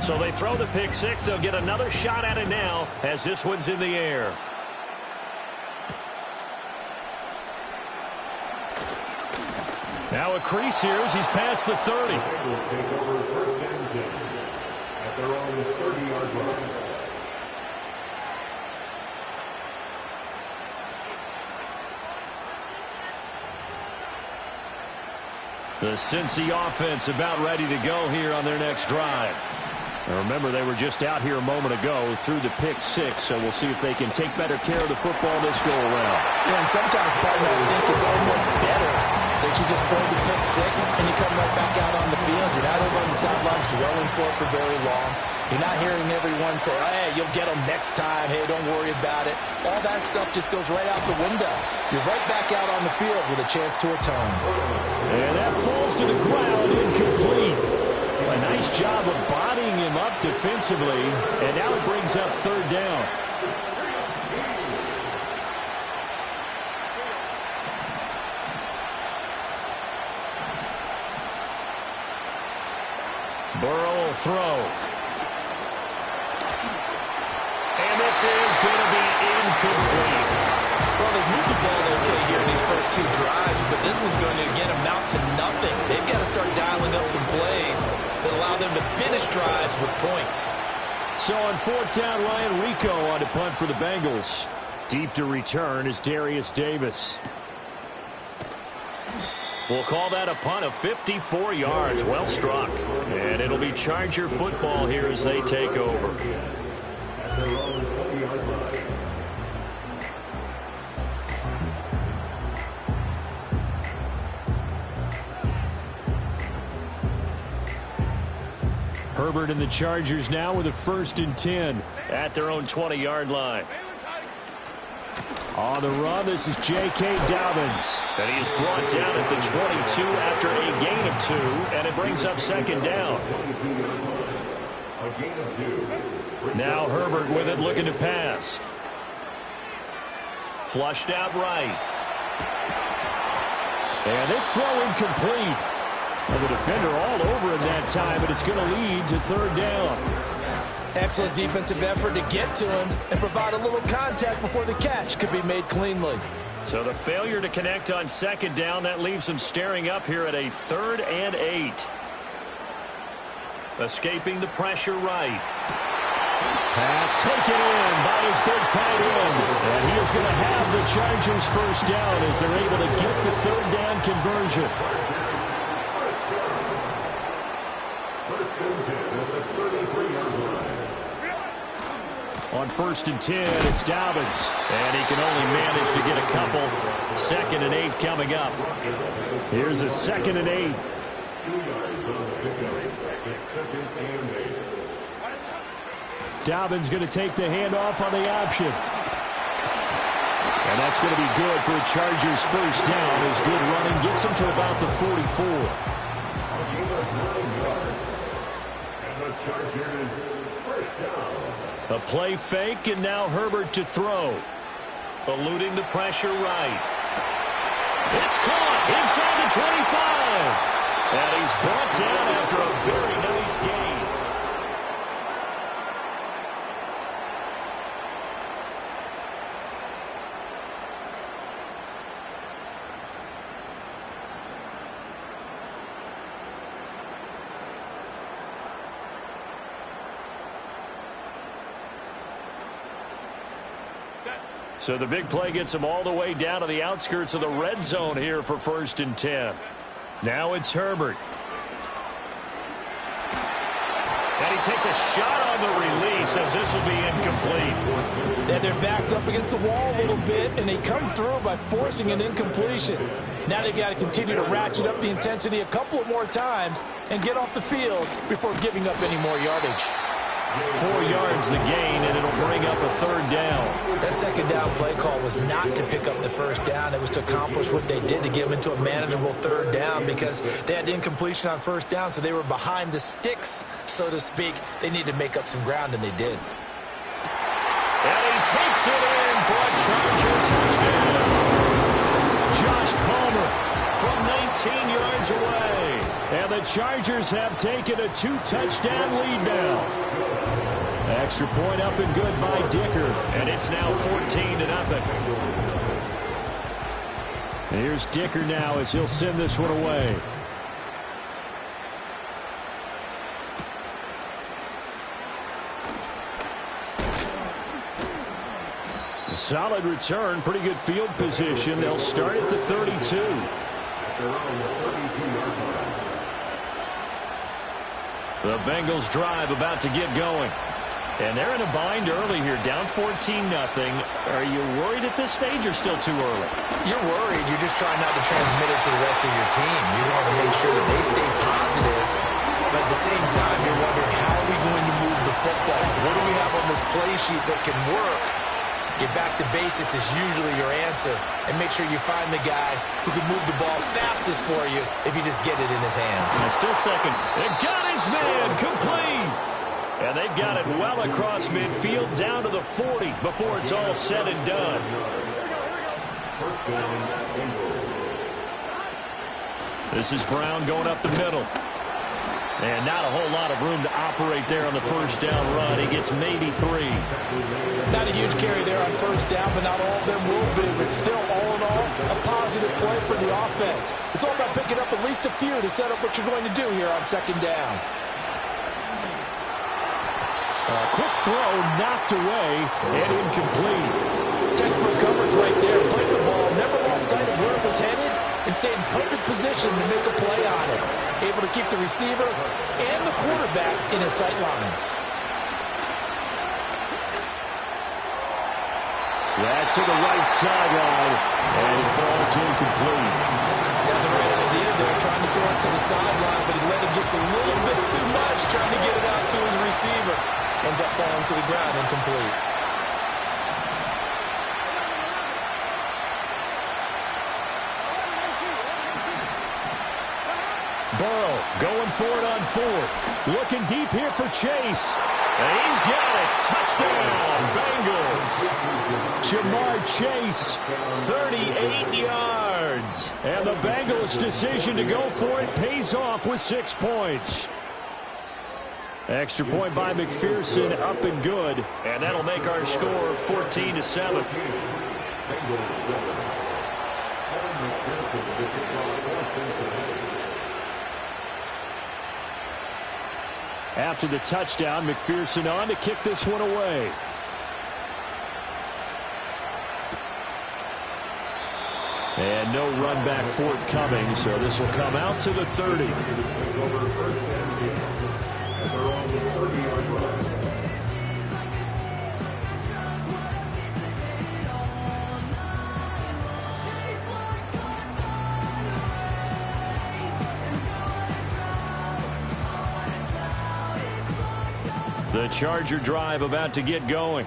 So they throw the pick six. They'll get another shot at it now as this one's in the air. Now a crease here as he's past the 30. Take over first and 10 at their own 30-yard line. The Cincy offense about ready to go here on their next drive. Now remember, they were just out here a moment ago through the pick six, so we'll see if they can take better care of the football this go around. Yeah, and sometimes, partner, I think it's almost better that you just throw the pick six and you come right back out on the field. You're not over on the sidelines dwelling for very long. You're not hearing everyone say, hey, you'll get them next time. Hey, don't worry about it. All that stuff just goes right out the window. You're right back out on the field with a chance to atone. And that falls to the ground, incomplete. A nice job of bodying him up defensively, and now it brings up third down. Burrow will throw. And this is going to be incomplete. Well, they've moved the ball okay here in these first two drives, but this one's going to, again, amount to nothing. They've got to start dialing up some plays that allow them to finish drives with points. So on fourth down, Ryan Rico on to punt for the Bengals. Deep to return is Darius Davis. We'll call that a punt of 54 yards. Well struck. And it'll be Charger football here as they take over. Herbert and the Chargers now with a 1st and 10 at their own 20-yard line. On the run, this is J.K. Dobbins. And he is brought down at the 22 after a gain of 2, and it brings up 2nd down. Now Herbert with it, looking to pass. Flushed out right. And this throw incomplete. And the defender all over him that time, but it's going to lead to 3rd down. Excellent defensive effort to get to him and provide a little contact before the catch could be made cleanly. So the failure to connect on 2nd down, that leaves him staring up here at a 3rd and 8. Escaping the pressure right. Pass taken in by his big tight end. And he is going to have the Chargers 1st down as they're able to get the 3rd down conversion. On 1st and 10, it's Dobbins. And he can only manage to get a couple. 2nd and 8 coming up. Here's a 2nd and 8. Dobbins going to take the handoff on the option. And that's going to be good for a Chargers 1st down as good running gets him to about the 44. A play fake, and now Herbert to throw. Eluding the pressure right. It's caught inside the 25. And he's brought down after a very nice gain. So the big play gets him all the way down to the outskirts of the red zone here for 1st and 10. Now it's Herbert. And he takes a shot on the release as this will be incomplete. Yeah, their back's up against the wall a little bit, and they come through by forcing an incompletion. Now they've got to continue to ratchet up the intensity a couple of more times and get off the field before giving up any more yardage. 4 yards the gain, and it'll bring up a 3rd down. That 2nd down play call was not to pick up the 1st down. It was to accomplish what they did to get them into a manageable 3rd down because they had incompletion on 1st down, so they were behind the sticks, so to speak. They needed to make up some ground, and they did. And he takes it in for a Charger touchdown. Josh Palmer from 19 yards away. And the Chargers have taken a 2-touchdown lead now. Extra point up and good by Dicker. And it's now 14-0. Here's Dicker now as he'll send this one away. A solid return, pretty good field position. They'll start at the 32. The Bengals drive about to get going. And they're in a bind early here, down 14-0. Are you worried at this stage or still too early? You're worried. You're just trying not to transmit it to the rest of your team. You want to make sure that they stay positive. But at the same time, you're wondering, how are we going to move the football? What do we have on this play sheet that can work? Get back to basics is usually your answer. And make sure you find the guy who can move the ball fastest for you if you just get it in his hands. And still second. It got his man complete. And they've got it well across midfield down to the 40 before it's all said and done. This is Brown going up the middle. And not a whole lot of room to operate there on the first down run. He gets maybe 3. Not a huge carry there on first down, but not all of them will be. But still, all in all, a positive play for the offense. It's all about picking up at least a few to set up what you're going to do here on second down. Quick throw, knocked away, and incomplete. Textbook coverage right there. Played the ball, never lost sight of where it was headed, and stayed in perfect position to make a play on it. Able to keep the receiver and the quarterback in his sight lines. That's to the right sideline, and it falls incomplete. Got the right idea there, trying to throw it to the sideline, but he led him just a little bit too much, trying to get it out to his receiver. Ends up falling to the ground, incomplete. Burrow going for it on fourth. Looking deep here for Chase. And he's got it. Touchdown, Bengals. Jamar Chase, 38 yards. And the Bengals' decision to go for it pays off with 6 points. Extra point by McPherson, up and good. And that'll make our score 14-7. After the touchdown, McPherson on to kick this one away. And no run back forthcoming, so this will come out to the 30. The Charger drive about to get going.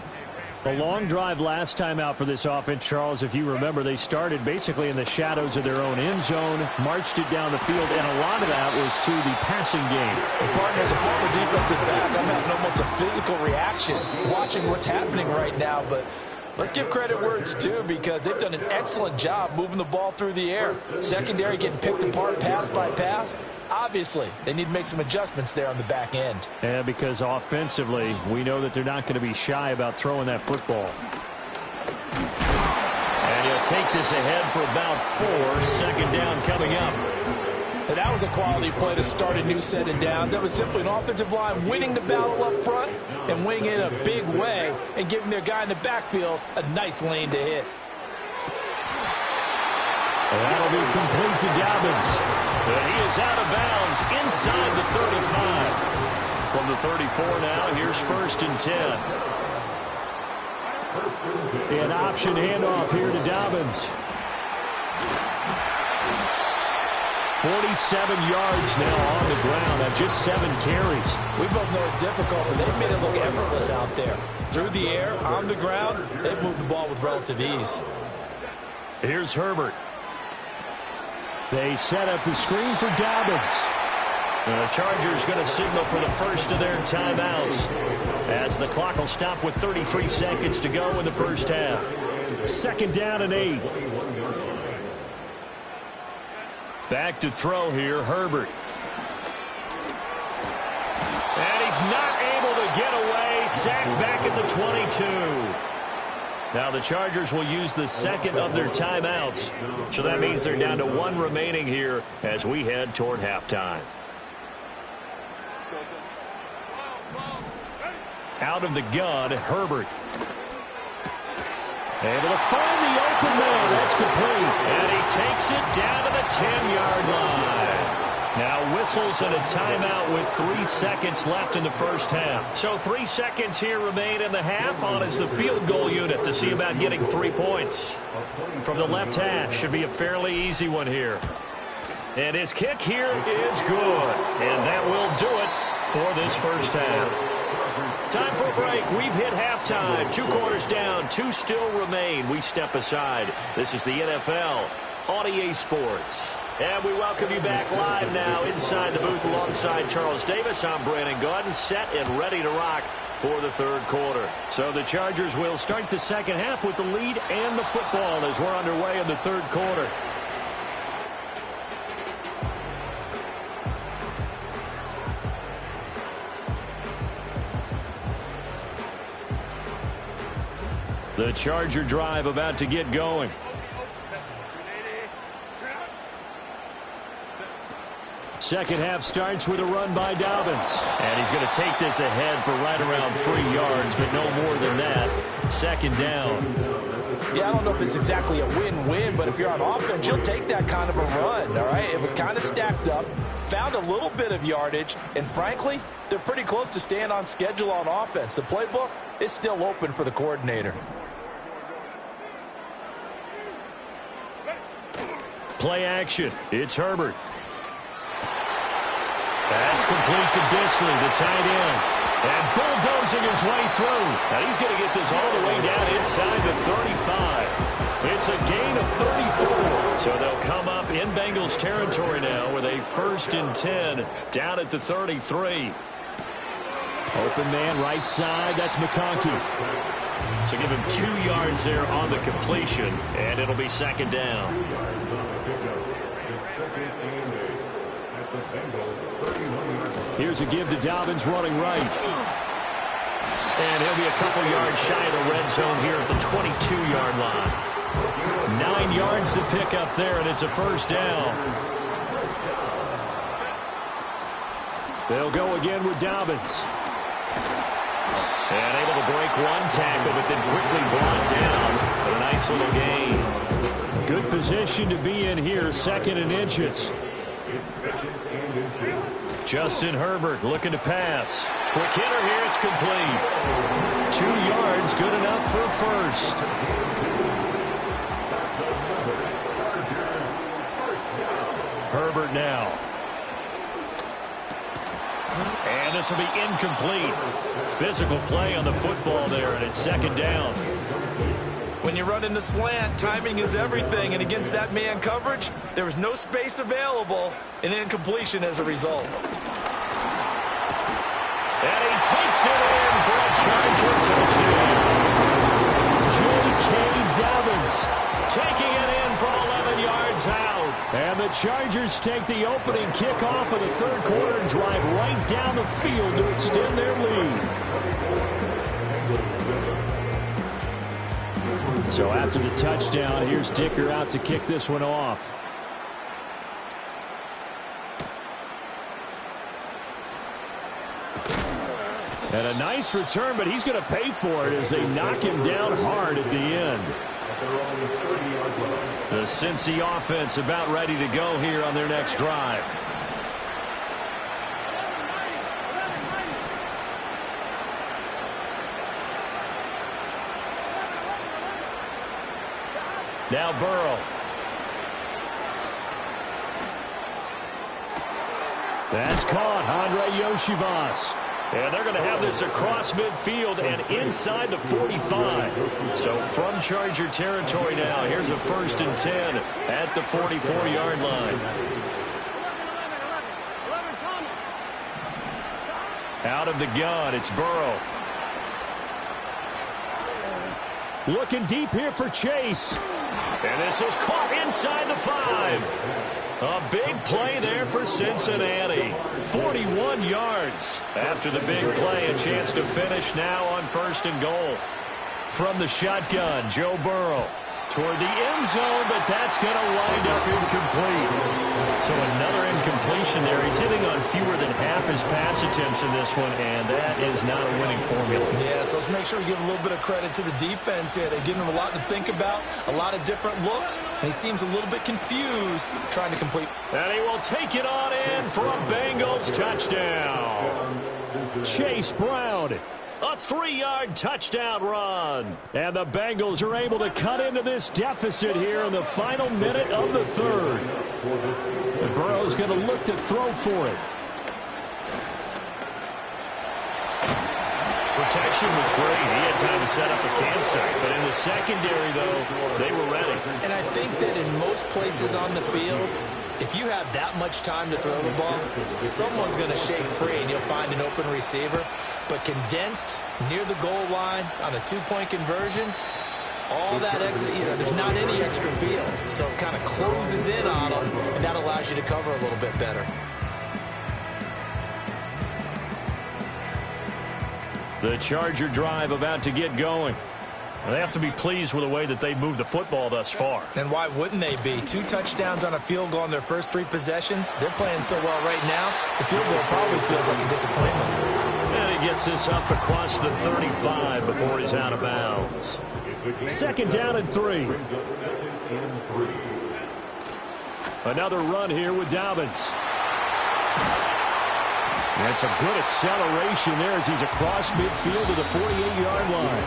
A long drive last time out for this offense, Charles. If you remember, they started basically in the shadows of their own end zone, marched it down the field, and a lot of that was through the passing game. The partner, as a former defensive back, I'm having almost a physical reaction watching what's happening right now, but let's give credit where it's due because they've done an excellent job moving the ball through the air. Secondary getting picked apart pass by pass. Obviously, they need to make some adjustments there on the back end. Yeah, because offensively, we know that they're not going to be shy about throwing that football. And he'll take this ahead for about 4. Second down coming up. And that was a quality play to start a new set of downs. That was simply an offensive line winning the battle up front and winning it in a big way and giving their guy in the backfield a nice lane to hit. That'll be complete to Dobbins. But he is out of bounds inside the 35. From the 34 now, here's 1st and 10. An option handoff here to Dobbins. 47 yards now on the ground at just 7 carries. We both know it's difficult, but they've made it look effortless out there. Through the air, on the ground, they've moved the ball with relative ease. Here's Herbert. They set up the screen for Dobbins. The Chargers going to signal for the first of their timeouts as the clock will stop with 33 seconds to go in the first half. 2nd down and 8. Back to throw here, Herbert. not able to get away. Sacked back at the 22. Now the Chargers will use the second of their timeouts. So that means they're down to one remaining here as we head toward halftime. Out of the gun, Herbert. Able to find the open man. That's complete. And he takes it down to the 10-yard line. Now whistles and a timeout with 3 seconds left in the first half. So 3 seconds here remain in the half. On is the field goal unit to see about getting 3 points. From the left hash, should be a fairly easy one here. And his kick here is good. And that will do it for this first half. Time for a break. We've hit halftime. 2 quarters down. 2 still remain. We step aside. This is the NFL on EA Sports. And we welcome you back live now inside the booth alongside Charles Davis. I'm Brandon Gaudin, set and ready to rock for the third quarter. So the Chargers will start the second half with the lead and the football as we're underway in the third quarter. The Charger drive about to get going. Second half starts with a run by Dobbins. And he's going to take this ahead for right around 3 yards, but no more than that. Second down. Yeah, I don't know if it's exactly a win-win, but if you're on offense, you'll take that kind of a run, all right? It was kind of stacked up, found a little bit of yardage, and frankly, they're pretty close to staying on schedule on offense. The playbook is still open for the coordinator. Play action. It's Herbert. That's complete to Disley, the tight end. And bulldozing his way through. And he's going to get this all the way down inside the 35. It's a gain of 34. So they'll come up in Bengals territory now with a 1st and 10 down at the 33. Open man right side. That's McConkey. So give him 2 yards there on the completion. And it'll be second down. Here's a give to Dobbins running right. And he'll be a couple yards shy of the red zone here at the 22-yard line. 9 yards to pick up there, and it's a first down. They'll go again with Dobbins. And able to break one tackle, but then quickly brought down. But a nice little gain. Good position to be in here, 2nd and inches. Justin Herbert looking to pass. Quick hitter here, it's complete. 2 yards, good enough for a first. Herbert now. And this will be incomplete. Physical play on the football there, and it's second down. When you run into slant, timing is everything, and against that man coverage, there was no space available, and incompletion as a result. And he takes it in for a Charger touchdown. J.K. Dobbins taking it in from 11 yards out. And the Chargers take the opening kickoff of the third quarter and drive right down the field to extend their lead. So after the touchdown, here's Dicker out to kick this one off. And a nice return, but he's going to pay for it as they knock him down hard at the end. The Cincy offense about ready to go here on their next drive. Now Burrow. That's caught. Andre Yoshivas. And they're going to have this across midfield and inside the 45. So from Charger territory now, here's a 1st and 10 at the 44-yard line. Out of the gun, it's Burrow. Looking deep here for Chase. And this is caught inside the 5. A big play there for Cincinnati. 41 yards. After the big play, a chance to finish now on 1st and goal. From the shotgun, Joe Burrow toward the end zone, but that's going to wind up incomplete. So another incompletion there. He's hitting on fewer than half his pass attempts in this one, and that is not a winning formula. Yeah, so let's make sure we give a little bit of credit to the defense here. They're giving him a lot to think about, a lot of different looks, and he seems a little bit confused trying to complete. And he will take it on in for a Bengals touchdown. Chase Brown. A 3-yard touchdown run. And the Bengals are able to cut into this deficit here in the final minute of the 3rd. And Burrow's going to look to throw for it. Protection was great. He had time to set up a campsite. But in the secondary, though, they were ready. And I think that in most places on the field, if you have that much time to throw the ball, someone's going to shake free and you'll find an open receiver. But condensed near the goal line on a 2-point conversion, all that extra, there's not any extra field. So it kind of closes in on them, and that allows you to cover a little bit better. The Charger drive about to get going. They have to be pleased with the way that they've moved the football thus far. And why wouldn't they be? 2 touchdowns on a field goal in their first 3 possessions. They're playing so well right now, the field goal probably feels like a disappointment. And he gets this up across the 35 before he's out of bounds. 2nd down and 3. Another run here with Dobbins. And some good acceleration there as he's across midfield to the 48-yard line.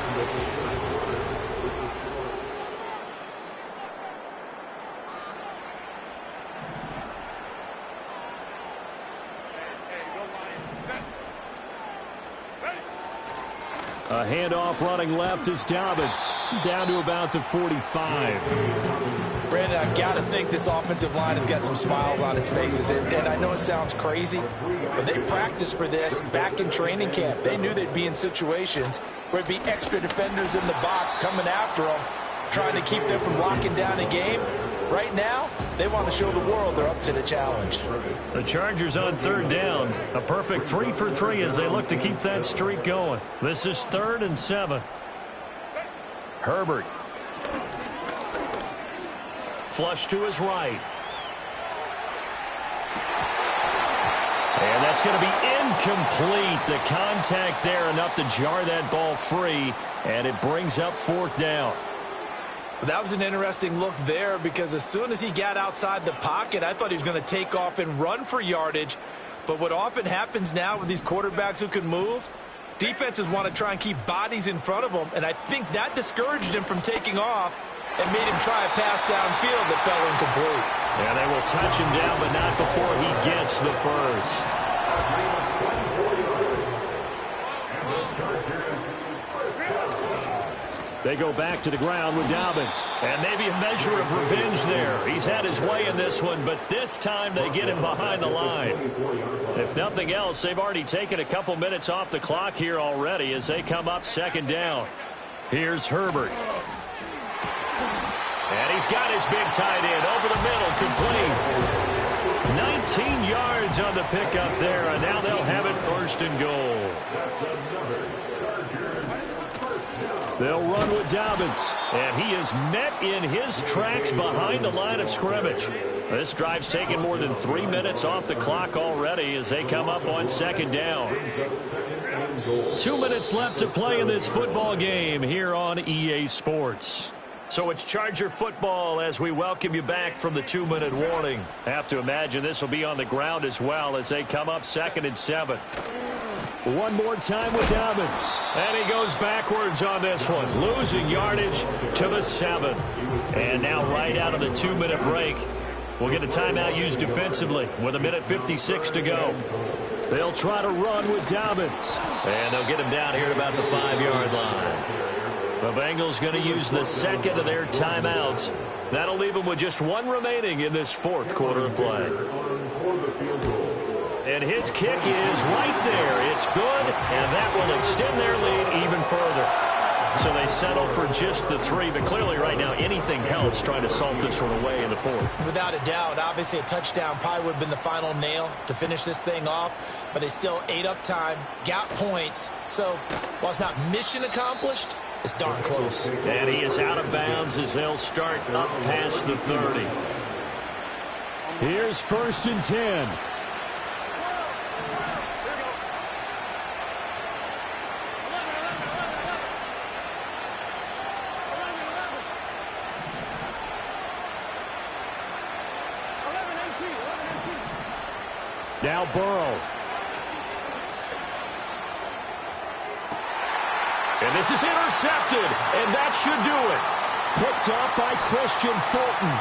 A handoff running left is Dobbins, down to about the 45. Brandon, I've got to think this offensive line has got some smiles on its faces. And I know it sounds crazy, but they practiced for this back in training camp. They knew they'd be in situations where it'd be extra defenders in the box coming after them, trying to keep them from locking down a game. Right now, they want to show the world they're up to the challenge. The Chargers on 3rd down. A perfect 3 for 3 as they look to keep that streak going. This is 3rd and 7. Herbert. Flush to his right. And that's going to be incomplete. The contact there enough to jar that ball free, and it brings up 4th down. That was an interesting look there because as soon as he got outside the pocket, I thought he was going to take off and run for yardage. But what often happens now with these quarterbacks who can move, defenses want to try and keep bodies in front of them, and I think that discouraged him from taking off and made him try a pass downfield that fell incomplete. And they will touch him down, but not before he gets the first. They go back to the ground with Dobbins. And maybe a measure of revenge there. He's had his way in this one, but this time they get him behind the line. If nothing else, they've already taken a couple minutes off the clock here already as they come up 2nd down. Here's Herbert. And he's got his big tight end over the middle, complete. 19 yards on the pickup there, and now they'll have it 1st and goal. They'll run with Dobbins, and he is met in his tracks behind the line of scrimmage. This drive's taken more than 3 minutes off the clock already as they come up on 2nd down. 2 minutes left to play in this football game here on EA Sports. So it's Charger football as we welcome you back from the 2-minute warning. Have to imagine this will be on the ground as well as they come up 2nd and 7. One more time with Dobbins. And he goes backwards on this one, losing yardage to the 7. And now right out of the 2-minute break, we'll get a timeout used defensively with 1:56 to go. They'll try to run with Dobbins. And they'll get him down here at about the 5-yard line. The Bengals going to use the 2nd of their timeouts. That'll leave them with just 1 remaining in this 4th quarter of play. And his kick is right there. It's good, and that will extend their lead even further. So they settle for just the 3, but clearly right now anything helps trying to salt this one away in the 4th. Without a doubt, obviously a touchdown probably would have been the final nail to finish this thing off, but they still ate up time, got points. So while it's not mission accomplished, it's darn close. And he is out of bounds as they'll start up past the 30. Here's 1st and 10. Now Burrow. And this is intercepted, and that should do it. Picked up by Christian Fulton.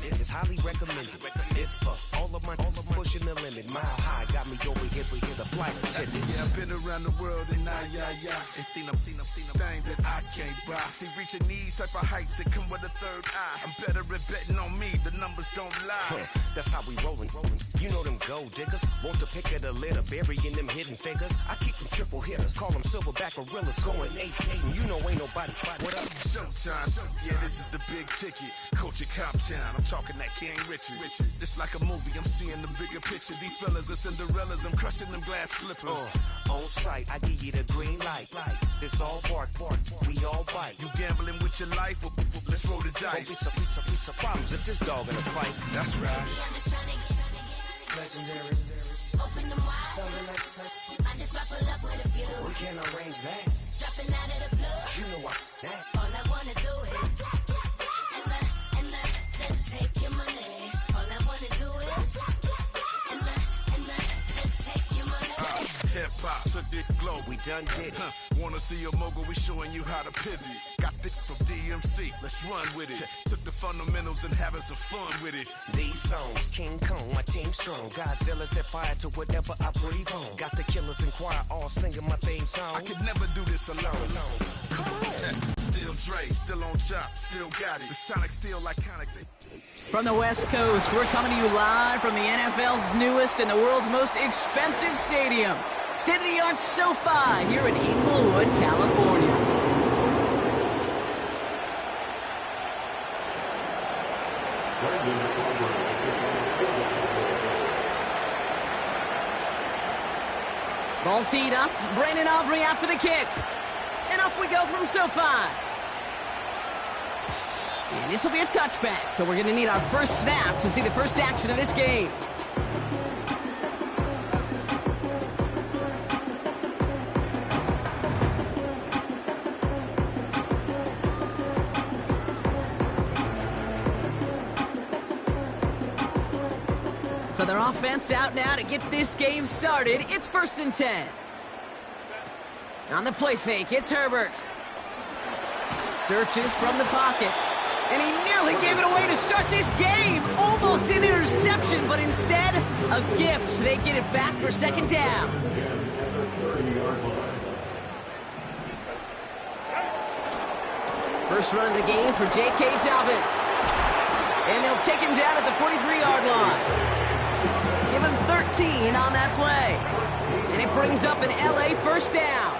This is highly recommended. This for all of my pushing the limit. Mile high got me over here with the flight attendant. Yeah, I've been around the world and and seen a thing that I can't buy. See, reaching these type of heights, it come with a third eye. I'm better at betting on me, the numbers don't lie. That's how we rollin'. You know them gold diggers. Want to pick at a litter, burying them hidden figures. I keep them triple hitters, call them silverback gorillas, going 8-8, and you know ain't nobody. What up? Showtime. Yeah, this is the big ticket. Coach at Cop Town. I'm talking that King Richard. It's like a movie. I'm seeing the bigger picture. These fellas are Cinderellas. I'm crushing them glass slippers. On sight, I give you the green light. It's all bark. We all bite. You gambling with your life? Well, let's roll the dice. Don't be some problems if this dog in a fight. That's right. Legendary. Open them wide. I just buckle up with a few. We can't arrange that. Dropping out of the blue. You know what? That. All I wanna do is and just take your money. All I wanna do is and just take your money. Hip hop took this globe. We done did it. Wanna see a mogul? We showing you how to pivot. Got this from DMC. Let's run with it. Took the fundamentals and having some fun with it. These songs, King Kong, my team strong. Godzilla set fire to whatever I breathe on. Got the killers in choir all singing my theme song. I could never do this alone. Come on. Still Dre, still on top, still got it. The Sonic still iconic. From the West Coast, we're coming to you live from the NFL's newest and the world's most expensive stadium. State-of-the-art SoFi here in Inglewood, California. Ball teed up. Brandon Aubrey out for the kick. And off we go from SoFi. And this will be a touchback, so we're going to need our first snap to see the first action of this game. So their offense out now to get this game started. It's 1st and 10. On the play fake, it's Herbert. Searches from the pocket. And he nearly gave it away to start this game. Almost an interception, but instead, a gift. They get it back for 2nd down. First run of the game for J.K. Dobbins. And they'll take him down at the 43-yard line. Give him 13 on that play. And it brings up an L.A. first down.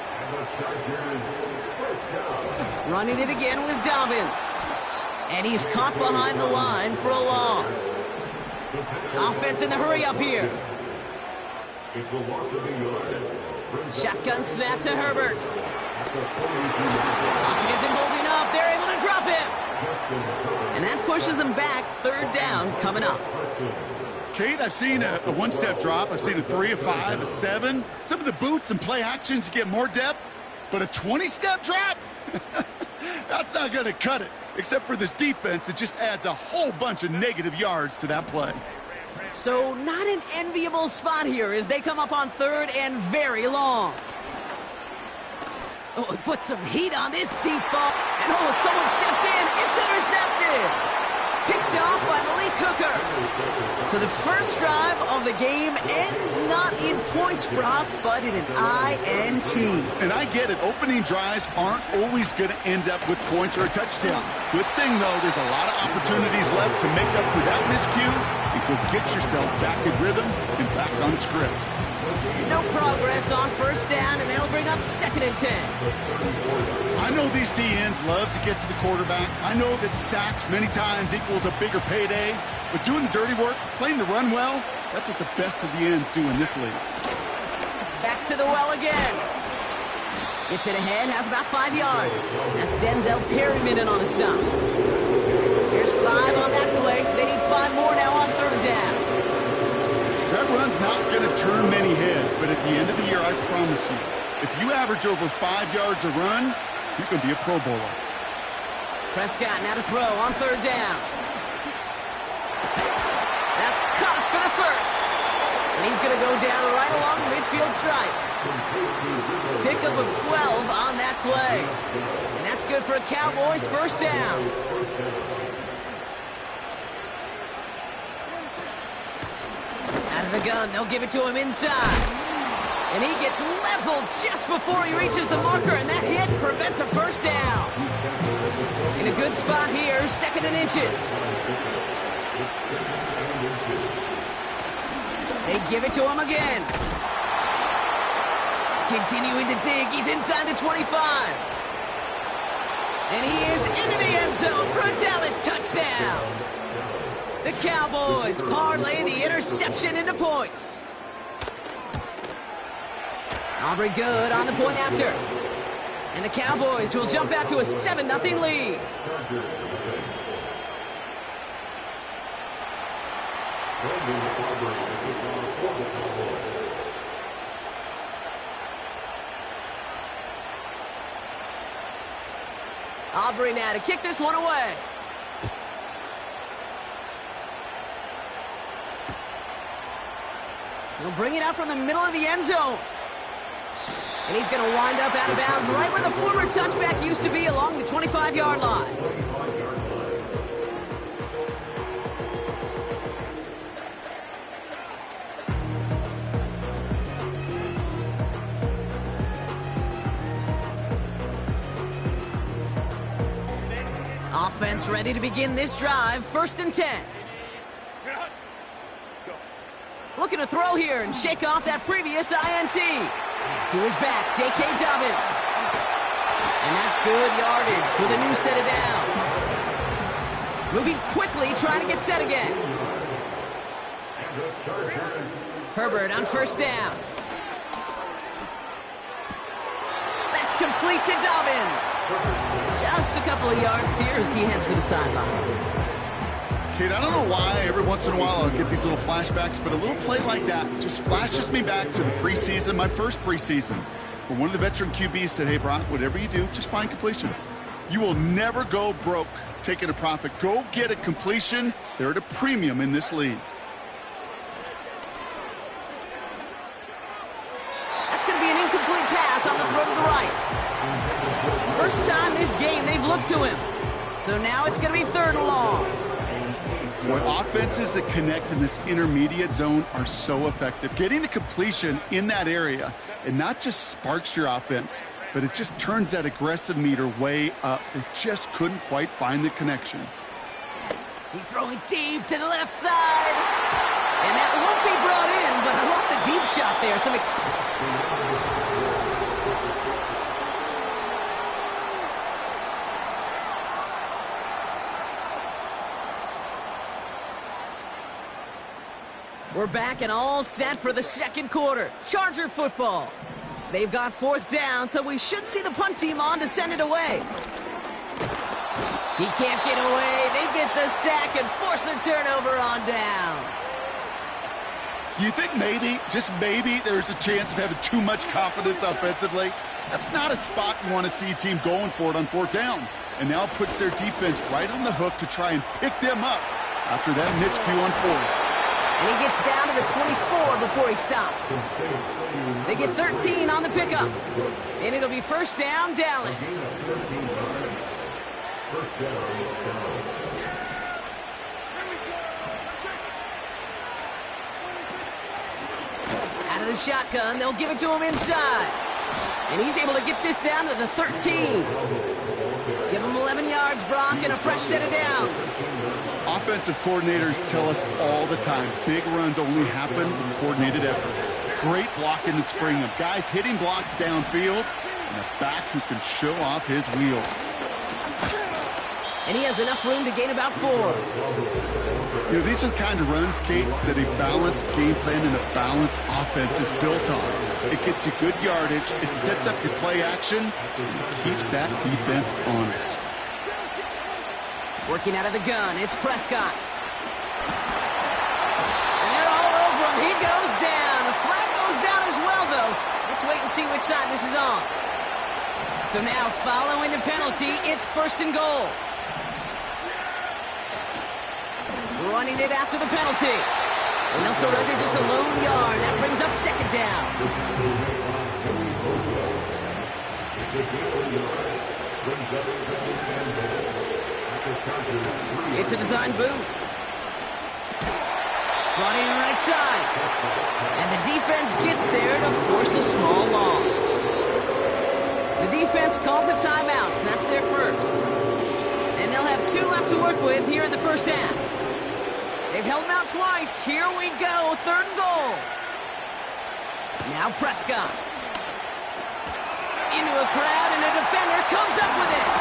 Running it again with Dobbins. And he's caught behind the line for a loss. Offense in the hurry up here. Shotgun snap to Herbert. Pocket isn't holding up. They're able to drop him. And that pushes them back. 3rd down coming up. Kate, I've seen a one-step drop. I've seen a 3, a 5, a 7. Some of the boots and play actions you get more depth. But a 20-step drop? That's not going to cut it. Except for this defense, it just adds a whole bunch of negative yards to that play. So not an enviable spot here as they come up on 3rd and very long. Oh, he put some heat on this deep ball. And oh, someone stepped in. It's intercepted. Picked off by Malik Hooker. So the first drive of the game ends not in points, Brock, but in an INT. And I get it. Opening drives aren't always going to end up with points or a touchdown. Good thing, though, there's a lot of opportunities left to make up for that miscue and go get yourself back in rhythm and back on script. No progress on first down, and they'll bring up 2nd and 10. I know these DNs love to get to the quarterback. I know that sacks many times equals a bigger payday. But doing the dirty work, playing the run well, that's what the best of the ends do in this league. Back to the well again. Gets it ahead, has about 5 yards. That's Denzel Perryman on the stop. Here's 5 on that play. They need 5 more now on 3rd down. That run's not going to turn many heads, but at the end of the year, I promise you, if you average over 5 yards a run, you can be a Pro Bowler. Prescott now to throw on 3rd down. That's caught for the first. And he's going to go down right along the midfield stripe. Pickup of 12 on that play. And that's good for a Cowboys first down. Out of the gun, they'll give it to him inside. And he gets leveled just before he reaches the marker, and that hit prevents a first down. In a good spot here, 2nd and inches. They give it to him again. Continuing to dig, he's inside the 25. And he is into the end zone for a Dallas touchdown. The Cowboys parlay the interception into points. Aubrey good on the point after. And the Cowboys will jump out to a 7-0 lead. Aubrey now to kick this one away. He'll bring it out from the middle of the end zone. And he's going to wind up out of bounds right where the former touchback used to be along the 25-yard line. Offense ready to begin this drive. 1st and 10. Looking to throw here and shake off that previous INT. To his back, J.K. Dobbins. And that's good yardage with a new set of downs. Moving quickly, trying to get set again. Herbert on 1st down. That's complete to Dobbins. Just a couple of yards here as he heads for the sideline. Kate, I don't know why every once in a while I'll get these little flashbacks, but a little play like that just flashes me back to the preseason, my first preseason, where one of the veteran QBs said, hey, Brock, whatever you do, just find completions. You will never go broke taking a profit. Go get a completion. They're at a premium in this league. That's going to be an incomplete pass on the throw to the right. First time this game they've looked to him. So now it's going to be 3rd and long. Boy, offenses that connect in this intermediate zone are so effective. Getting the completion in that area, it not just sparks your offense, but it just turns that aggressive meter way up. They just couldn't quite find the connection. He's throwing deep to the left side. And that won't be brought in, but I love the deep shot there. We're back and all set for the 2nd quarter. Charger football. They've got 4th down, so we should see the punt team on to send it away. He can't get away. They get the sack and force a turnover on downs. Do you think maybe, just maybe, there's a chance of having too much confidence offensively? That's not a spot you want to see a team going for it on 4th down. And now puts their defense right on the hook to try and pick them up after that miscue on 4th. And he gets down to the 24 before he stopped. They get 13 on the pickup. And it'll be first down, Dallas. Out of the shotgun, they'll give it to him inside. And he's able to get this down to the 13. Give him 11 yards, Brock, and a fresh set of downs. Offensive coordinators tell us all the time, big runs only happen with coordinated efforts. Great block in the spring of guys hitting blocks downfield and a back who can show off his wheels. And he has enough room to gain about 4. You know, these are the kind of runs, Kate, that a balanced game plan and a balanced offense is built on. It gets you good yardage, it sets up your play action, and keeps that defense honest. Working out of the gun, it's Prescott. And they're all over him. He goes down. A flag goes down as well, though. Let's wait and see which side this is on. So now, following the penalty, it's first and goal. Running it after the penalty. And they'll surrender just a lone yard. That brings up second down. It's a design boot. Brought in right side. And the defense gets there to force a small loss. The defense calls a timeout, so that's their first. And they'll have 2 left to work with here in the first half. They've held him out twice. Here we go, third and goal. Now Prescott. Into a crowd, and a defender comes up with it.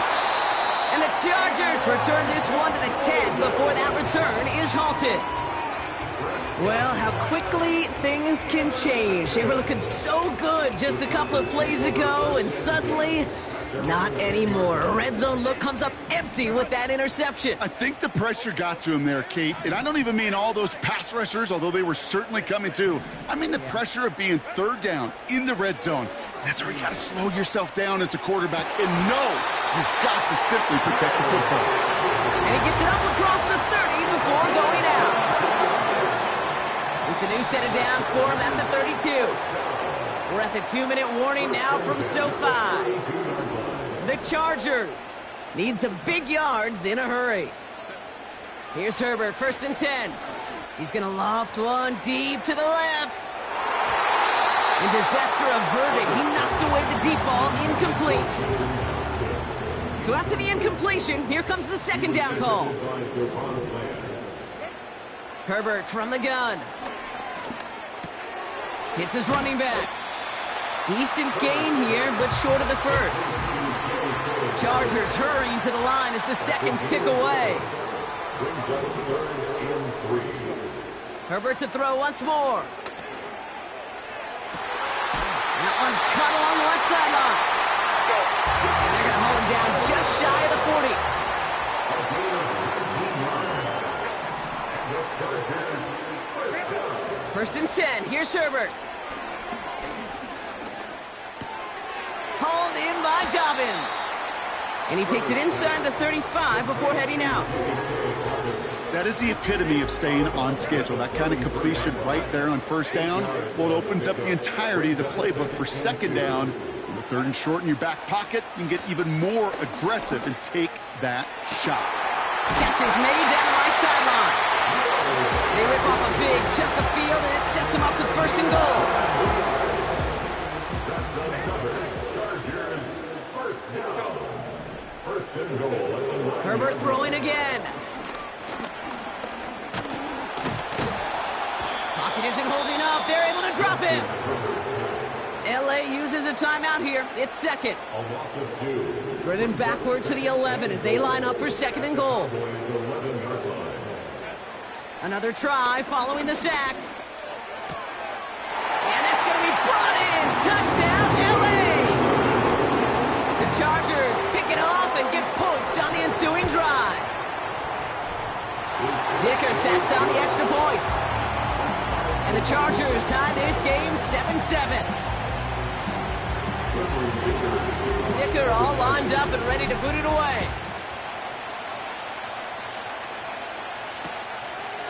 And the Chargers return this one to the 10 before that return is halted. Well, how quickly things can change. They were looking so good just a couple of plays ago, and suddenly, not anymore. A red zone look comes up empty with that interception. I think the pressure got to him there, Kate. And I don't even mean all those pass rushers, although they were certainly coming too. I mean the pressure of being third down in the red zone. That's where you got to slow yourself down as a quarterback and know you've got to simply protect the football. And he gets it up across the 30 before going out. It's a new set of downs for him at the 32. We're at the 2-minute warning now from SoFi. The Chargers need some big yards in a hurry. Here's Herbert, first and 10. He's going to loft one deep to the left. And disaster averted. He knocks away the deep ball, incomplete. So after the incompletion, here comes the second down call. Herbert from the gun. Hits his running back. Decent gain here, but short of the first. Chargers hurrying to the line as the seconds tick away. Herbert to throw once more. That one's cut along the left sideline. And they're going to hold him down just shy of the 40. First and 10. Here's Herbert. Hauled in by Dobbins. And he takes it inside the 35 before heading out. That is the epitome of staying on schedule. That kind of completion right there on first down. Well, it opens up the entirety of the playbook for second down. In the third and short in your back pocket, you can get even more aggressive and take that shot. Catch is made down the right sideline. They rip off a big chunk of field, and it sets them up with first and goal. Herbert throwing again. Pocket isn't holding up. They're able to drop him. LA uses a timeout here. It's second. Driven backward to the 11 as they line up for second and goal. Another try following the sack. And that's going to be brought in. Touchdown, LA! The Chargers pick it off and get points on the ensuing drive. Dicker tacks on the extra point. And the Chargers tie this game 7-7. Dicker all lined up and ready to boot it away.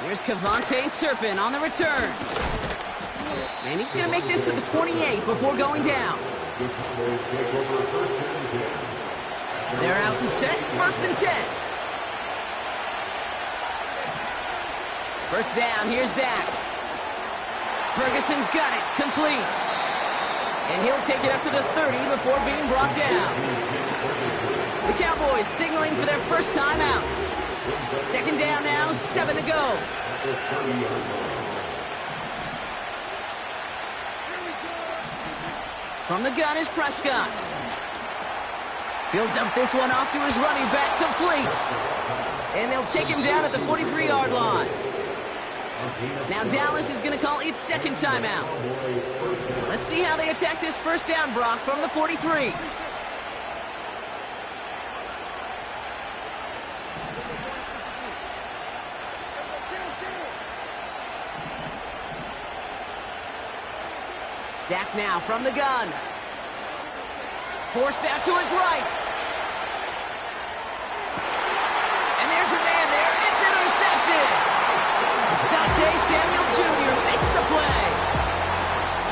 Here's Kevontae Turpin on the return. And he's going to make this to the 28 before going down. They're out and set, 1st and 10. First down, here's Dak. Ferguson's got it, complete. And he'll take it up to the 30 before being brought down. The Cowboys signaling for their first time out. 2nd down now, 7 to go. From the gun is Prescott. He'll dump this one off to his running back, complete. And they'll take him down at the 43-yard line. Now Dallas is going to call its 2nd timeout. Let's see how they attack this first down, Brock, from the 43. Dak now from the gun. Forced out to his right. And there's a man there. It's intercepted. Asante Samuel Jr. makes the play.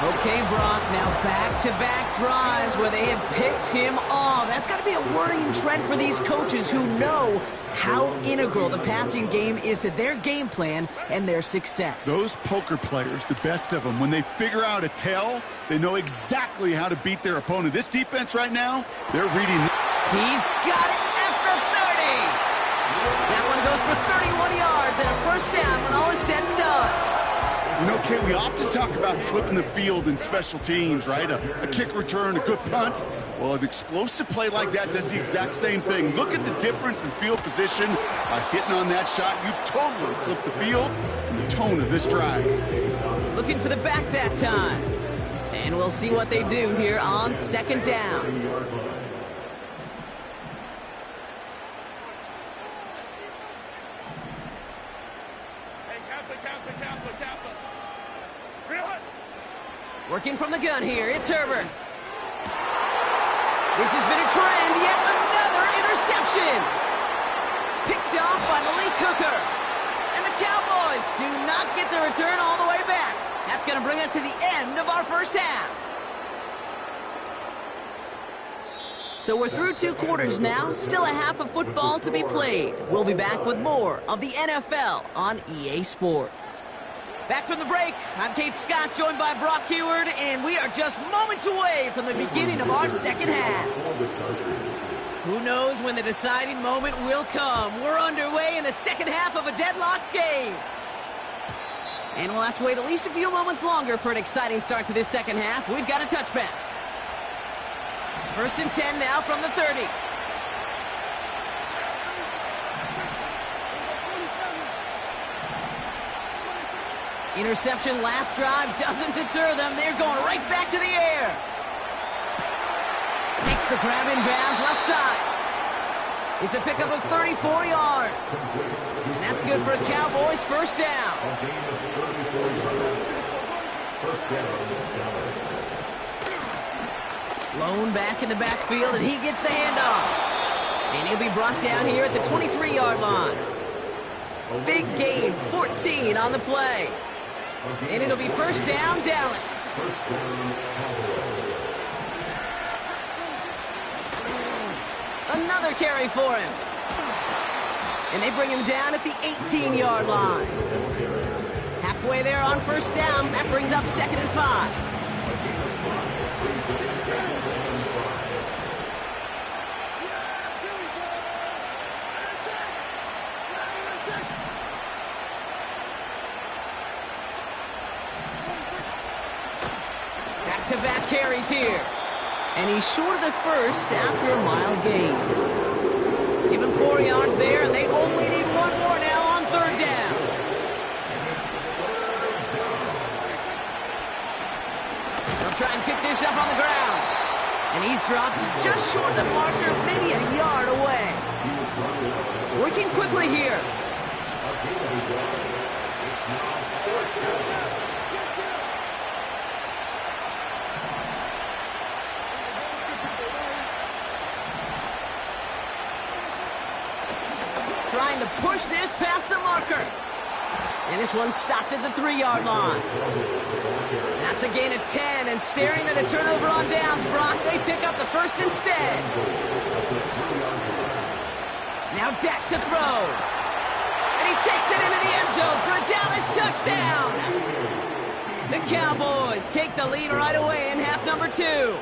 Okay, Brock, now back-to-back drives where they have picked him off. That's got to be a worrying trend for these coaches who know how integral the passing game is to their game plan and their success. Those poker players, the best of them, when they figure out a tell, they know exactly how to beat their opponent. This defense right now, they're reading. He's got it at the 30. That one goes for 31 yards and a first down when all is said and done. You know, Kate, we often talk about flipping the field in special teams, right? A kick return, a good punt. Well, an explosive play like that does the exact same thing. Look at the difference in field position. By hitting on that shot, you've totally flipped the field and the tone of this drive. Looking for the back that time. And we'll see what they do here on 2nd down. Working from the gun here, it's Herbert. This has been a trend, yet another interception. Picked off by Malik Hooker. And the Cowboys do not get the return all the way back. That's going to bring us to the end of our first half. So we're through 2 quarters now, still a half of football to be played. We'll be back with more of the NFL on EA Sports. Back from the break, I'm Kate Scott, joined by Brock Huard, and we are just moments away from the beginning of our second half. Who knows when the deciding moment will come? We're underway in the second half of a deadlocked game. And we'll have to wait at least a few moments longer for an exciting start to this second half. We've got a touchback. 1st and 10 now from the 30. Interception last drive doesn't deter them. They're going right back to the air. Makes the grab in bounds left side. It's a pickup of 34 yards. And that's good for a Cowboys first down. Lone back in the backfield, and he gets the handoff. And he'll be brought down here at the 23-yard line. Big gain, 14 on the play. And it'll be first down, Dallas. Another carry for him. And they bring him down at the 18-yard line. Halfway there on first down. That brings up 2nd and 5. Back-to-back carries here. And he's short of the first after a mile gain. Give him 4 yards there, and they only need 1 more now on 3rd down. They'll try and pick this up on the ground. And he's dropped just short of the marker, maybe a yard away. Working quickly here. Trying to push this past the marker. And this one's stopped at the 3-yard line. That's a gain of 10, and staring at a turnover on downs, Brock, they pick up the first instead. Now Dak to throw. And he takes it into the end zone for a Dallas touchdown. The Cowboys take the lead right away in half number 2.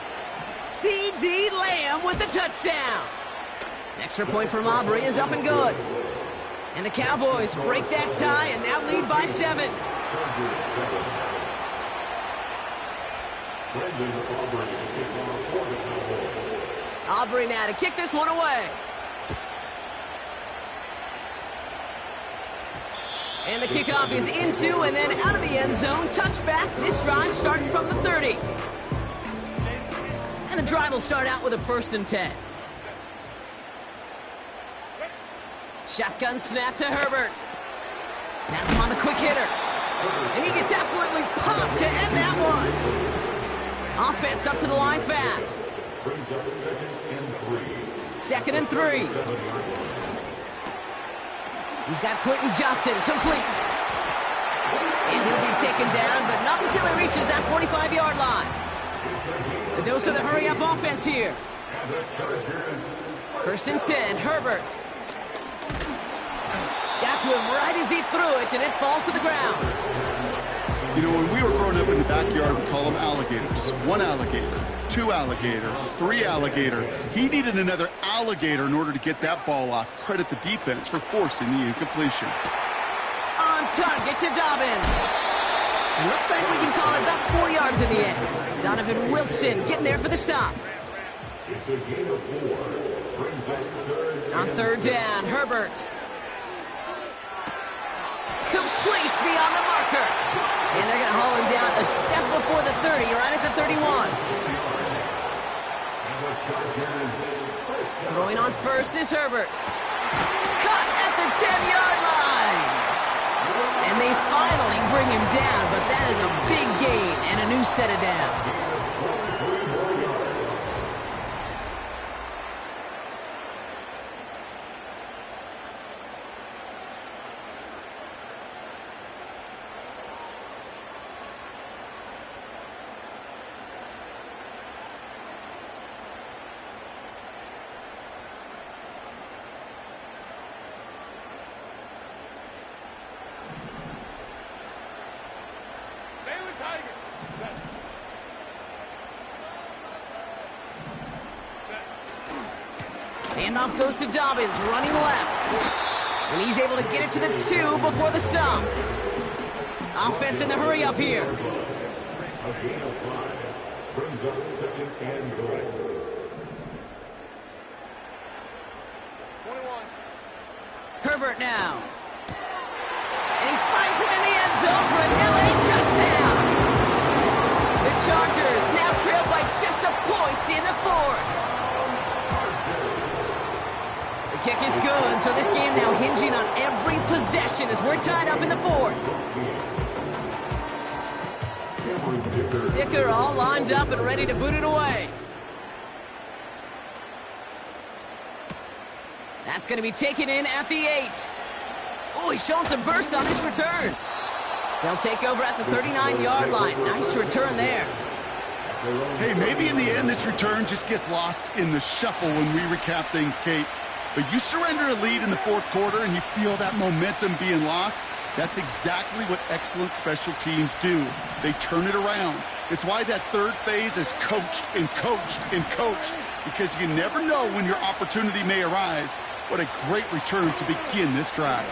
C.D. Lamb with the touchdown. Extra point from Aubrey is up and good. And the Cowboys break that tie and now lead by 7. Aubrey now to kick this one away. And the kickoff is into and then out of the end zone. Touchback. This drive starting from the 30. And the drive will start out with a 1st and 10. Shotgun snap to Herbert. Pass him on the quick hitter. And he gets absolutely pumped to end that one. Offense up to the line fast. 2nd and 3. He's got Quentin Johnson complete. And he'll be taken down, but not until he reaches that 45-yard line. The dose of the hurry-up offense here. 1st and 10, Herbert. Got to him right as he threw it, and it falls to the ground. You know, when we were growing up in the backyard, we call them alligators. 1 alligator, 2 alligator, 3 alligator. He needed another alligator in order to get that ball off. Credit the defense for forcing the incompletion. On target to Dobbins. It looks like we can call it about 4 yards in the end. Donovan Wilson getting there for the stop. It's a gain of 4. Brings up 3rd. On 3rd down, Herbert. Complete beyond the marker. And they're going to haul him down a step before the 30, right at the 31. Throwing on first is Herbert. Caught at the 10-yard line. And they finally bring him down, but that is a big gain and a new set of downs. Handoff goes to Dobbins, running left. And he's able to get it to the 2 before the stop. Offense in the hurry up here. A gain of 5. Brings up 2nd and goal. 21. Herbert now. And he finds him in the end zone for an LA touchdown. The Chargers now trail by just a point in the 4th. The kick is good, so this game now hinging on every possession as we're tied up in the 4th. Dicker all lined up and ready to boot it away. That's going to be taken in at the 8. Oh, he's showing some burst on this return. They'll take over at the 39-yard line. Nice return there. Hey, maybe in the end this return just gets lost in the shuffle when we recap things, Kate. But you surrender a lead in the 4th quarter and you feel that momentum being lost. That's exactly what excellent special teams do. They turn it around. It's why that 3rd phase is coached and coached and coached, because you never know when your opportunity may arise. What a great return to begin this drive.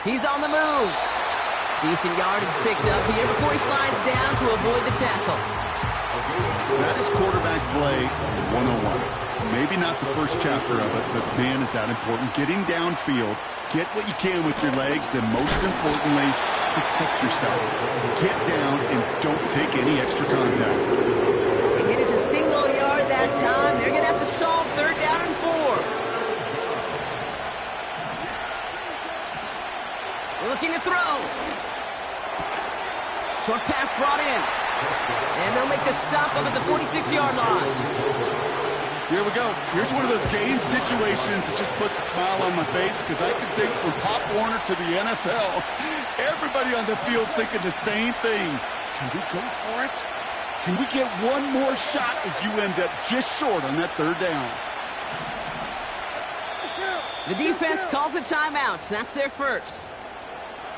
He's on the move. Decent yardage picked up here before he slides down to avoid the tackle. That is quarterback play 101. Maybe not the first chapter of it, but man, is that important. Getting downfield, get what you can with your legs, then most importantly, protect yourself. Get down and don't take any extra contact. They get it to single yard that time. They're going to have to solve 3rd down and 4. Looking to throw. Short pass brought in. And they'll make the stop up at the 46-yard line. Here we go. Here's one of those game situations that just puts a smile on my face because I can think from Pop Warner to the NFL, everybody on the field thinking the same thing. Can we go for it? Can we get one more shot as you end up just short on that third down? The defense calls a timeout. So that's their first.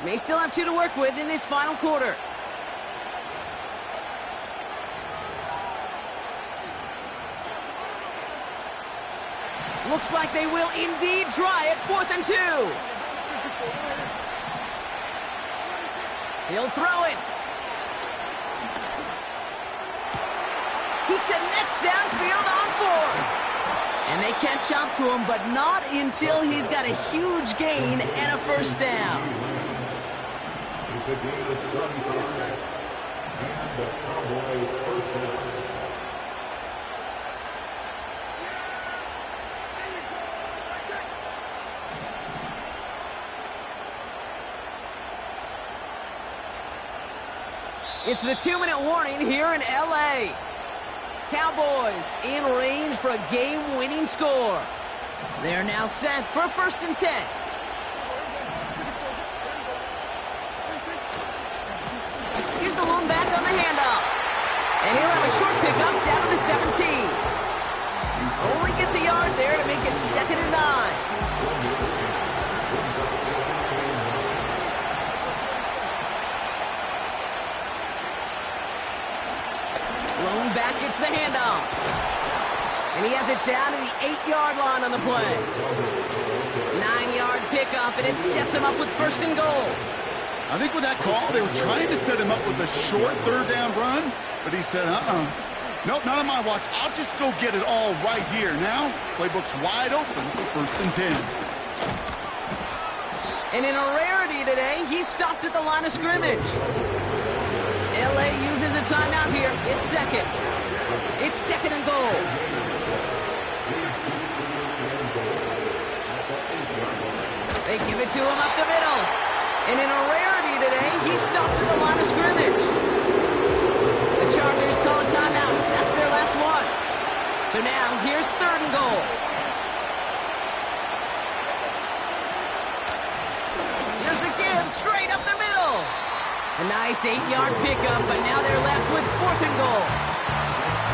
May still have 2 to work with in this final quarter. Looks like they will indeed try it. 4th and 2. He'll throw it. He connects downfield on 4. And they catch up to him, but not until he's got a huge gain and a first down. The game is 35, and the Cowboys first down. It's the 2-minute warning here in L.A. Cowboys in range for a game-winning score. They're now set for 1st and 10. Here's the lone back on the handoff. And he'll have a short pickup down to the 17. Only gets a yard there to make it 2nd and 9. Lone back gets the handoff. And he has it down to the 8-yard line on the play. 9-yard pickup, and it sets him up with 1st and goal. I think with that call, they were trying to set him up with a short third down run, but he said, nope, not on my watch. I'll just go get it all right here. Now, playbook's wide open for 1st and 10. And in a rarity today, he's stopped at the line of scrimmage. L.A. uses a timeout here. It's 2nd. It's 2nd and goal. They give it to him up the middle. And in a rarity today, he's stopped at the line of scrimmage. The Chargers call a timeout. That's their last one. So now, here's 3rd and goal. Here's a give straight up the middle. A nice 8-yard pickup, but now they're left with 4th and goal.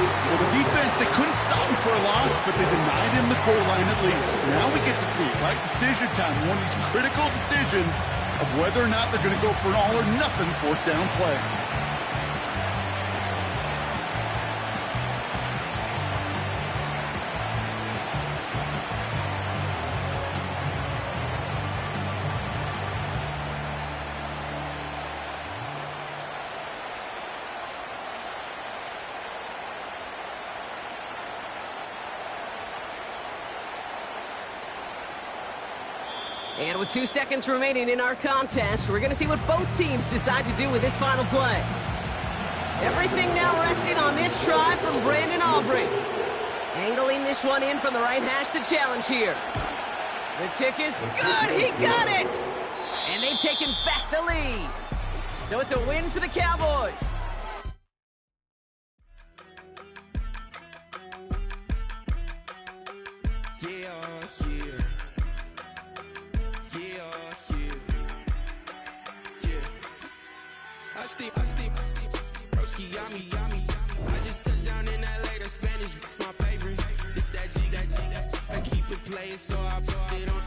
Well, the defense, they couldn't stop him for a loss, but they denied him the goal line at least. Now we get to see, right decision time, one of these critical decisions of whether or not they're going to go for an all-or-nothing 4th down play. And with 2 seconds remaining in our contest, we're going to see what both teams decide to do with this final play. Everything now resting on this try from Brandon Aubrey. Angling this one in from the right hash to challenge here. The kick is good. He got it. And they've taken back the lead. So it's a win for the Cowboys. Broski, yummy. I just touched down in LA, the Spanish, my favorite. This that G, I keep it playing, so I put it on.